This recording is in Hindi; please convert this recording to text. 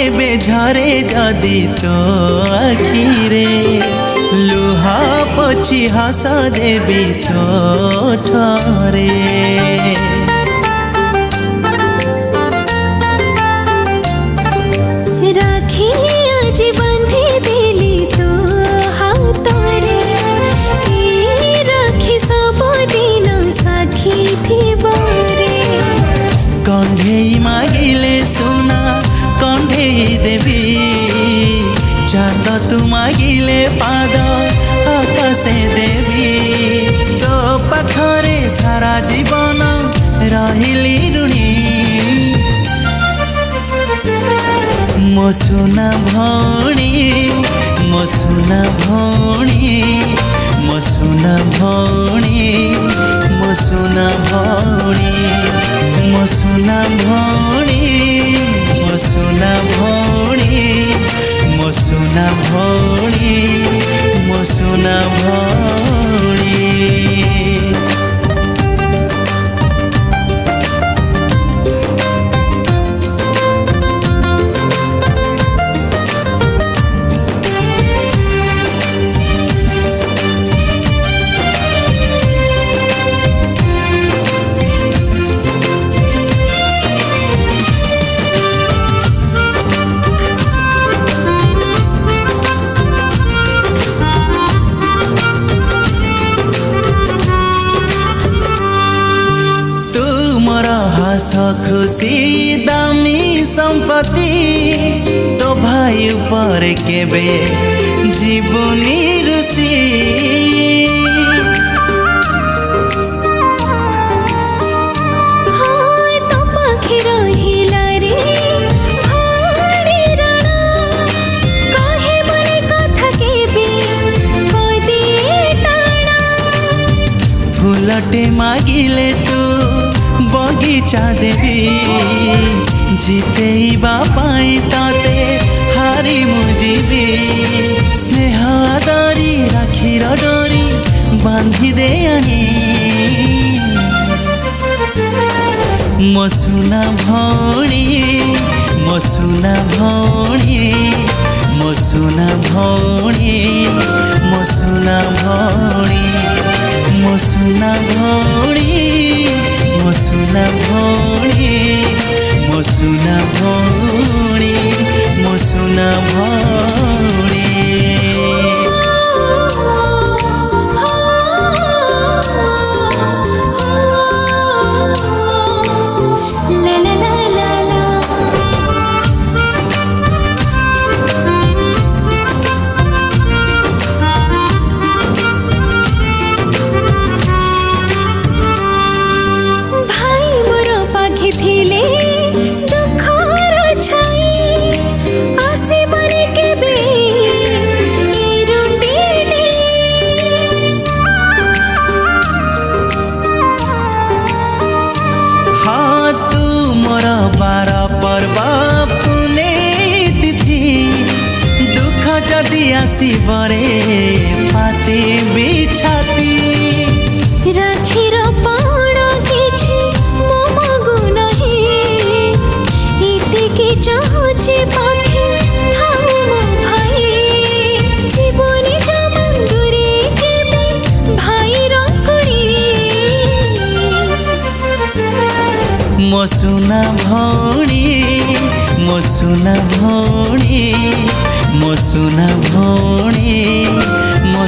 केबे झरे जदि तो आखिरे लुह पोछि हस देबी तो ठरे। राखी आज बांधी देली तो हातरे राखी सब दिन साखी थिबरे। कंढेई मागिले सुना कंढेई देवी चांद तू मागिले पाद आकाशे देवी। तो पाखरे सारा जीवन रहिली ऋणी मो सुना भौणी मो सुना भौणी मो सुना भौणी मो सुना भौणी मो सुना भौणी मो सुना भौणी मो सुना भौणी मो सुना भौणी। हस खुशी दामी संपत्ति तो भाई ऊपर केबे जीवनी रुसी। तो पाखे रहिला रे भाड़ी रण कहे मोरे कथा केबे कदिए टाणा। फूलटे मागिले तू बगीचा देवी जितेइबा पाई ताते हारी मुजीबी। स्नेह आदरी राखीर डोरी बांधी दे आनी मो सुना भौणी मो सुना भौणी मो सुना भौणी मो सुना भौणी मो सुना भौणी मो सुना भौणी मो सुना भौणी मो सुना भौणी। बार पर्व पुने तिथि दुख जदि आसबरे पाते बिछाती। राखीर पाण किछि मो मगु नहीं इतिके चाहुछि पाखे थाउ मो भाई। जीवनी जमंदुरी केबे भाई रकुड़ी मो सुना भौणी मो सुना भौणी मो सुना भौणी मो